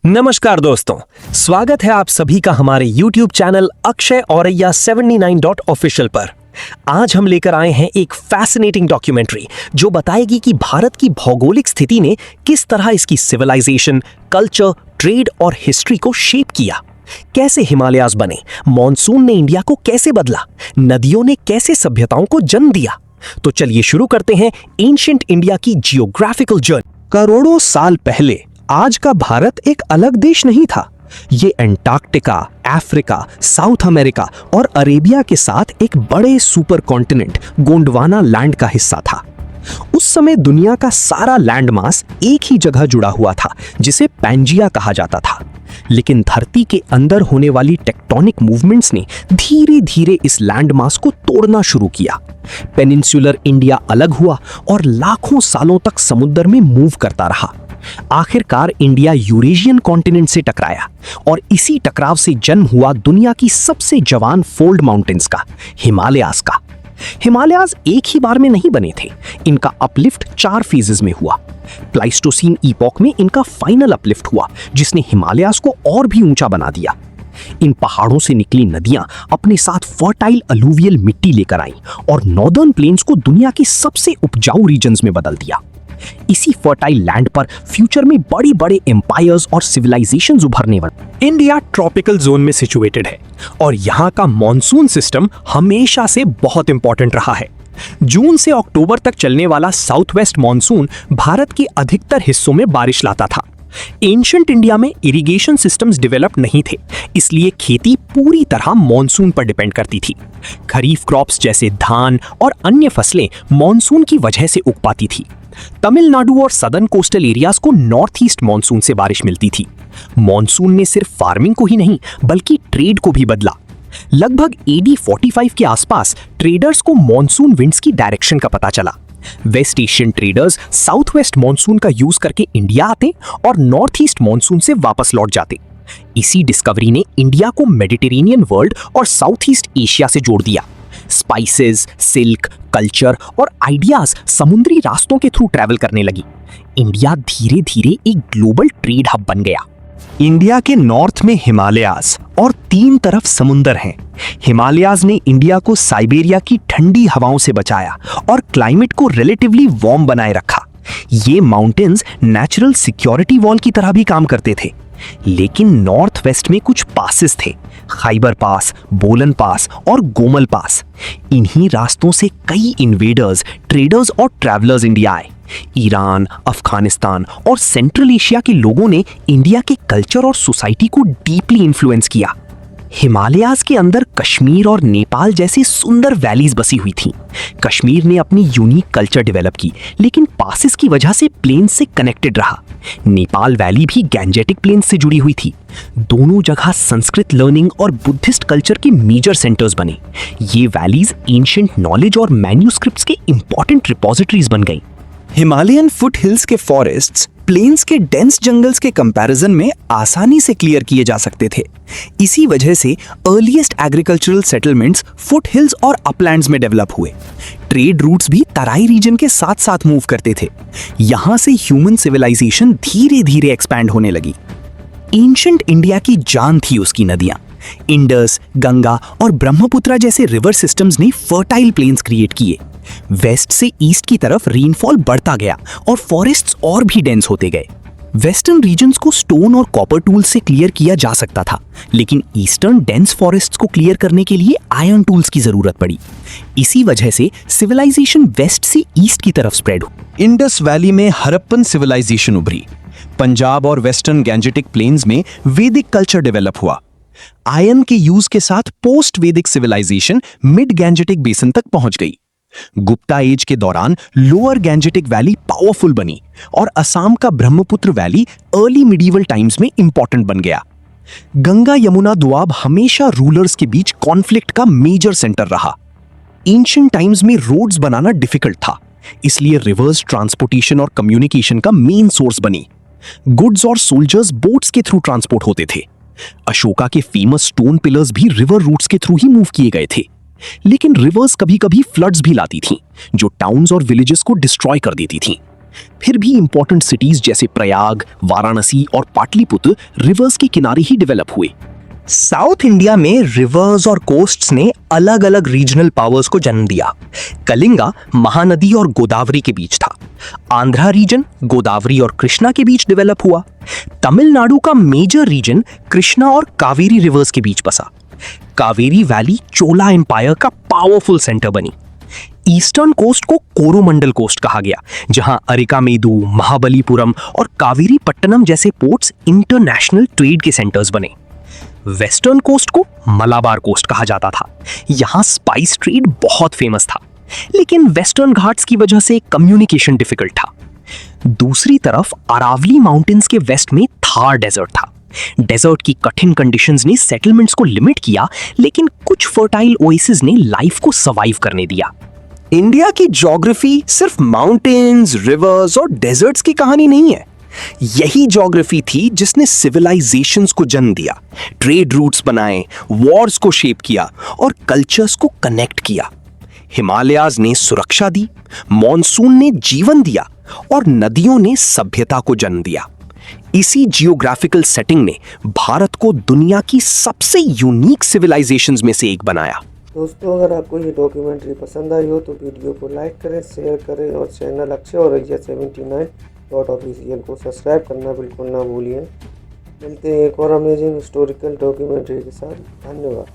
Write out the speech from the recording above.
नमस्कार दोस्तों, स्वागत है आप सभी का हमारे YouTube channel Akshay Auraiya 79.official पर। आज हम लेकर आए हैं एक फैसिनेटिंग डॉक्यूमेंट्री जो बताएगी कि भारत की भौगोलिक स्थिति ने किस तरह इसकी सिविलाइजेशन, कल्चर, ट्रेड और हिस्ट्री को शेप किया। कैसे हिमालयाज बने, मॉनसून ने इंडिया को कैसे बदला, नदियों ने कैसे सभ्यताओं को जन्म दिया। तो चलिए शुरू करते हैं एंशिएंट इंडिया की जियोग्राफिकल जर्नी। करोड़ों साल पहले आज का भारत एक अलग देश नहीं था। ये अंटार्कटिका, अफ्रीका, साउथ अमेरिका और अरेबिया के साथ एक बड़े सुपर कॉन्टिनेंट गोंडवाना लैंड का हिस्सा था। उस समय दुनिया का सारा लैंड मास एक ही जगह जुड़ा हुआ था जिसे पैंजिया कहा जाता था। लेकिन धरती के अंदर होने वाली टेक्टोनिक मूवमेंट्स ने धीरे धीरे इस लैंड मास को तोड़ना शुरू किया। पेनिनसुलर इंडिया अलग हुआ और लाखों सालों तक समुद्र में मूव करता रहा। आखिरकार इंडिया यूरेशियन कॉन्टिनेंट से टकराया और इसी टकराव से जन्म हुआ दुनिया की सबसे जवान फोल्ड माउंटेन्स का, हिमालयाज का। हिमालयाज एक ही बार में नहीं बने थे, इनका अपलिफ्ट 4 फेजेस में हुआ। प्लाइस्टोसीन ईपॉक में इनका फाइनल अपलिफ्ट हुआ जिसने हिमालयाज को और भी ऊंचा बना दिया। इन पहाड़ों से निकली नदियां अपने साथ फर्टाइल अलूवियल मिट्टी लेकर आईं और नॉर्दर्न प्लेन्स को दुनिया की सबसे उपजाऊ रीजन्स में बदल दिया। इसी फर्टाइल लैंड पर फ्यूचर में बड़े बड़े एम्पायर्स और सिविलाइजेशंस उभरने वाले। इंडिया ट्रॉपिकल जोन में सिचुएटेड है और यहाँ का मॉनसून सिस्टम हमेशा से बहुत इंपॉर्टेंट रहा है। जून से अक्टूबर तक चलने वाला साउथ वेस्ट मॉनसून भारत के अधिकतर हिस्सों में बारिश लाता था। एंशिएंट इंडिया में इरिगेशन सिस्टम्स डेवलप नहीं थे, इसलिए खेती पूरी तरह मॉनसून पर डिपेंड करती थी। खरीफ क्रॉप्स जैसे धान और अन्य फसलें मॉनसून की वजह से उग पाती थी। तमिलनाडु और सदर्न कोस्टल एरियाज को नॉर्थ ईस्ट मॉनसून से बारिश मिलती थी। मॉनसून ने सिर्फ फार्मिंग को ही नहीं बल्कि ट्रेड को भी बदला। लगभग AD 45 के आसपास ट्रेडर्स को मॉनसून विंड्स की डायरेक्शन का पता चला। West Asian traders south west monsoon का यूज करके इंडिया आते और नॉर्थ ईस्ट मॉनसून से वापस लौट जाते। इसी डिस्कवरी ने इंडिया को मेडिटेरेनियन वर्ल्ड और साउथ ईस्ट एशिया से जोड़ दिया। स्पाइसेस, सिल्क, कल्चर और आइडियाज समुद्री रास्तों के थ्रू ट्रैवल करने लगी। इंडिया धीरे धीरे एक ग्लोबल ट्रेड हब बन गया। इंडिया के नॉर्थ में हिमालयाज और 3 तरफ समुंदर हैं। हिमालयाज ने इंडिया को साइबेरिया की ठंडी हवाओं से बचाया और क्लाइमेट को रिलेटिवली वार्म बनाए रखा। ये माउंटेन्स नेचुरल सिक्योरिटी वॉल की तरह भी काम करते थे। लेकिन नॉर्थ वेस्ट में कुछ पासेस थे, खैबर पास, बोलन पास और गोमल पास। इन्हीं रास्तों से कई इन्वेडर्स, ट्रेडर्स और ट्रैवलर्स इंडिया आए। ईरान, अफगानिस्तान और सेंट्रल एशिया के लोगों ने इंडिया के कल्चर और सोसाइटी को डीपली इन्फ्लुएंस किया। हिमालयाज के अंदर कश्मीर और नेपाल जैसी सुंदर वैलीज बसी हुई थीं। कश्मीर ने अपनी यूनिक कल्चर डेवलप की, लेकिन पासेस की वजह से प्लेन्स से कनेक्टेड रहा। नेपाल वैली भी गैंजेटिक प्लेन्स से जुड़ी हुई थी। दोनों जगह संस्कृत लर्निंग और बुद्धिस्ट कल्चर के मेजर सेंटर्स बने। ये वैलीज एंशिएंट नॉलेज और मैन्यूस्क्रिप्ट्स के इंपॉर्टेंट रिपोजिटरीज बन गई। हिमालयन फुट हिल्स के फॉरेस्ट्स प्लेन्स के डेंस जंगल्स के कंपैरिजन में आसानी से क्लियर किए जा सकते थे। इसी वजह से earliest agricultural settlements foot hills और अपलैंड्स में डेवलप हुए। ट्रेड रूट्स भी तराई रीजन के साथ साथ मूव करते थे। यहाँ से ह्यूमन सिविलाइजेशन धीरे धीरे एक्सपैंड होने लगी। एंशिएंट इंडिया की जान थी उसकी नदियां। इंडस, गंगा और ब्रह्मपुत्रा जैसे रिवर सिस्टम्स ने फर्टाइल प्लेन्स क्रिएट किए। वेस्ट से ईस्ट की तरफ रेनफॉल बढ़ता गया और फॉरेस्ट्स और भी डेंस होते गए। वेस्टर्न रीजन्स को स्टोन और कॉपर टूल्स से क्लियर किया जा सकता था, लेकिन ईस्टर्न डेंस फॉरेस्ट्स को क्लियर करने के लिए आयरन टूल्स की जरूरत पड़ी। इसी वजह से सिविलाइजेशन वेस्ट से ईस्ट की तरफ स्प्रेड हुई। इंडस वैली में हड़प्पन सिविलाइजेशन उभरी। पंजाब और वेस्टर्न गैंजेटिक प्लेन्स में वैदिक कल्चर डेवलप हुआ। आयरन के यूज के साथ पोस्ट वैदिक सिविलाइजेशन मिड गैंजेटिक बेसिन तक पहुंच गई। गुप्ता एज के दौरान लोअर गैंजेटिक वैली पावरफुल बनी और असम का Brahmaputra valley early medieval times में इंपॉर्टेंट बन गया। गंगा यमुना दोआब हमेशा रूलर्स के बीच कॉन्फ्लिक्ट का मेजर सेंटर रहा। एंशिएंट टाइम्स में रोड्स बनाना डिफिकल्ट था, इसलिए रिवर्स ट्रांसपोर्टेशन और कम्युनिकेशन का मेन सोर्स बनी। गुड्स और सोल्जर्स बोट्स के थ्रू ट्रांसपोर्ट होते थे। अशोका के फेमस स्टोन पिलर्स भी रिवर रूट्स के थ्रू ही मूव किए गए थे। लेकिन रिवर्स कभी कभी फ्लड्स भी लाती थीं, जो टाउन्स और विलेजेस को डिस्ट्रॉय कर देती थीं। फिर भी इंपॉर्टेंट सिटीज जैसे प्रयाग, वाराणसी और पाटलिपुत्र रिवर्स के किनारे ही डेवलप हुए। साउथ इंडिया में रिवर्स और कोस्ट्स ने अलग अलग रीजनल पावर्स को जन्म दिया। कलिंगा महानदी और गोदावरी के बीच था। आंध्रा रीजन गोदावरी और कृष्णा के बीच डेवलप हुआ। तमिलनाडु का मेजर रीजन कृष्णा और कावेरी रिवर्स के बीच बसा। कावेरी वैली चोला एम्पायर का पावरफुल सेंटर बनी। ईस्टर्न कोस्ट को कोरोमंडल कोस्ट कहा गया, जहां अरिकामेदु, महाबलीपुरम और कावेरी पट्टनम जैसे पोर्ट्स इंटरनेशनल ट्रेड के सेंटर्स बने। वेस्टर्न कोस्ट को मलाबार कोस्ट कहा जाता था। यहां स्पाइस ट्रेड बहुत फेमस था, लेकिन वेस्टर्न घाट्स की वजह से कम्युनिकेशन डिफिकल्ट था। दूसरी तरफ अरावली माउंटेन्स के वेस्ट में थार डेजर्ट था। डेजर्ट की कठिन कंडीशंस ने सेटलमेंट्स को लिमिट किया, लेकिन कुछ फर्टाइल ओएसिस ने लाइफ को सर्वाइव करने दिया। इंडिया की ज्योग्राफी सिर्फ माउंटेन्स, रिवर्स और डेजर्ट्स की कहानी नहीं है। यही ज्योग्राफी थी जिसने सिविलाइजेशंस को जन्म दिया, ट्रेड रूट्स बनाए, वॉर्स को शेप किया और कल्चर्स को कनेक्ट किया। हिमालयाज ने सुरक्षा दी, मॉनसून ने जीवन दिया और नदियों ने सभ्यता को जन्म दिया। इसी जियोग्राफिकल सेटिंग ने भारत को दुनिया की सबसे यूनिक सिविलाइजेशंस में से एक बनाया। दोस्तों, अगर आपको ये डॉक्यूमेंट्री पसंद आई हो तो वीडियो को लाइक करें, शेयर करें और चैनल अक्षय औरैया 79.official को सब्सक्राइब करना बिल्कुल ना भूलिए। मिलते हैं एक और अमेजिंग हिस्टोरिकल डॉक्यूमेंट्री के साथ। धन्यवाद।